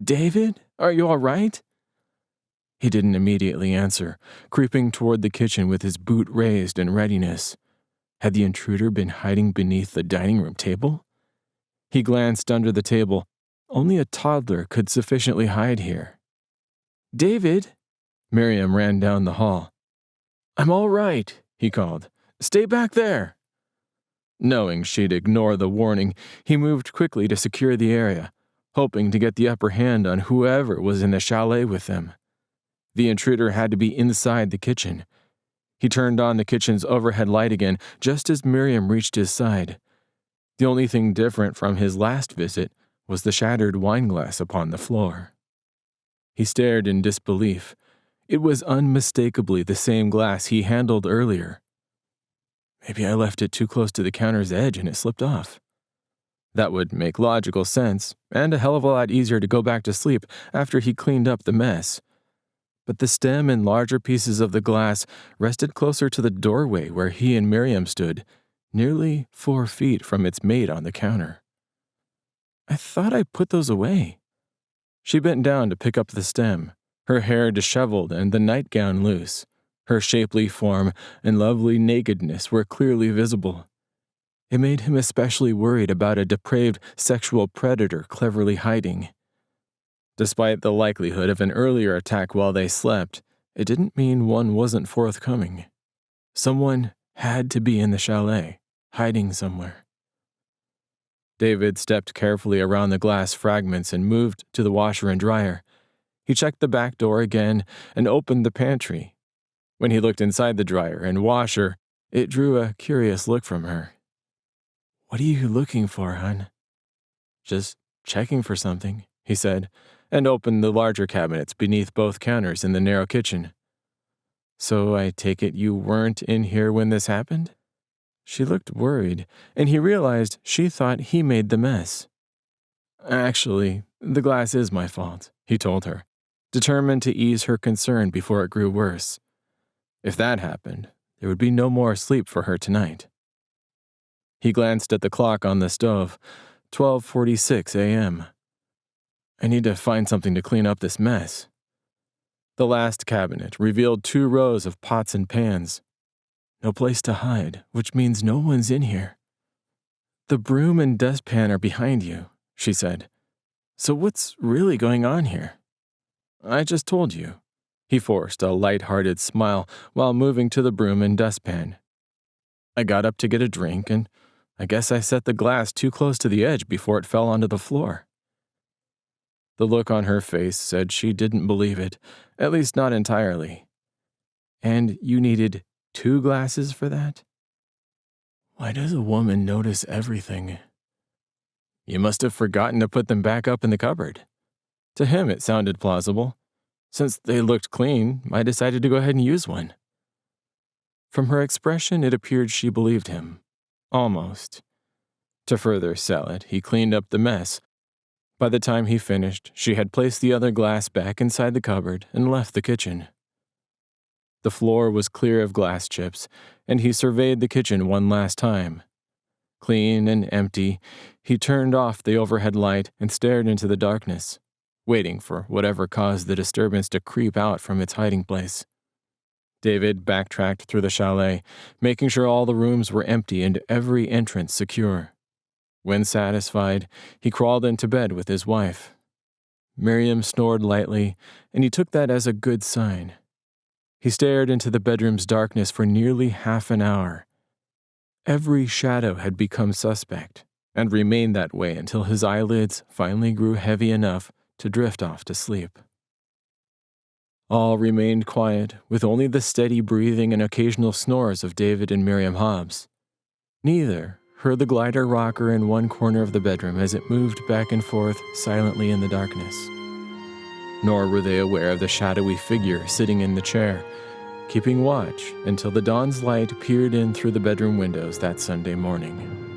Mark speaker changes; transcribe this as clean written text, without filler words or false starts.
Speaker 1: David, are you all right?" He didn't immediately answer, creeping toward the kitchen with his boot raised in readiness. Had the intruder been hiding beneath the dining room table? He glanced under the table. Only a toddler could sufficiently hide here. "David!" Miriam ran down the hall. "I'm all right," he called. "Stay back there." Knowing she'd ignore the warning, he moved quickly to secure the area, hoping to get the upper hand on whoever was in the chalet with them. The intruder had to be inside the kitchen. He turned on the kitchen's overhead light again just as Miriam reached his side. The only thing different from his last visit was the shattered wine glass upon the floor. He stared in disbelief. It was unmistakably the same glass he handled earlier. Maybe I left it too close to the counter's edge and it slipped off. That would make logical sense, and a hell of a lot easier to go back to sleep after he cleaned up the mess. But the stem and larger pieces of the glass rested closer to the doorway where he and Miriam stood, nearly 4 feet from its mate on the counter. I thought I put those away. She bent down to pick up the stem, her hair disheveled and the nightgown loose. Her shapely form and lovely nakedness were clearly visible. It made him especially worried about a depraved sexual predator cleverly hiding. Despite the likelihood of an earlier attack while they slept, it didn't mean one wasn't forthcoming. Someone had to be in the chalet, hiding somewhere. David stepped carefully around the glass fragments and moved to the washer and dryer. He checked the back door again and opened the pantry. When he looked inside the dryer and washer, it drew a curious look from her. "What are you looking for, hon?" "Just checking for something," he said, and opened the larger cabinets beneath both counters in the narrow kitchen. "So I take it you weren't in here when this happened?" She looked worried, and he realized she thought he made the mess. "Actually, the glass is my fault," he told her, determined to ease her concern before it grew worse. If that happened, there would be no more sleep for her tonight. He glanced at the clock on the stove, 12:46 a.m. I need to find something to clean up this mess. The last cabinet revealed 2 rows of pots and pans. No place to hide, which means no one's in here. "The broom and dustpan are behind you," she said. "So what's really going on here?" "I just told you." He forced a light-hearted smile while moving to the broom and dustpan. "I got up to get a drink, and I guess I set the glass too close to the edge before it fell onto the floor." The look on her face said she didn't believe it, at least not entirely. "And you needed 2 glasses for that?" Why does a woman notice everything? "You must have forgotten to put them back up in the cupboard." To him it sounded plausible. Since they looked clean, I decided to go ahead and use one. From her expression, it appeared she believed him. Almost. To further sell it, he cleaned up the mess. By the time he finished, she had placed the other glass back inside the cupboard and left the kitchen. The floor was clear of glass chips, and he surveyed the kitchen one last time. Clean and empty, he turned off the overhead light and stared into the darkness, waiting for whatever caused the disturbance to creep out from its hiding place. David backtracked through the chalet, making sure all the rooms were empty and every entrance secure. When satisfied, he crawled into bed with his wife. Miriam snored lightly, and he took that as a good sign. He stared into the bedroom's darkness for nearly half an hour. Every shadow had become suspect, and remained that way until his eyelids finally grew heavy enough to drift off to sleep. All remained quiet, with only the steady breathing and occasional snores of David and Miriam Hobbs. Neither heard the glider rocker in one corner of the bedroom as it moved back and forth silently in the darkness. Nor were they aware of the shadowy figure sitting in the chair, keeping watch until the dawn's light peered in through the bedroom windows that Sunday morning.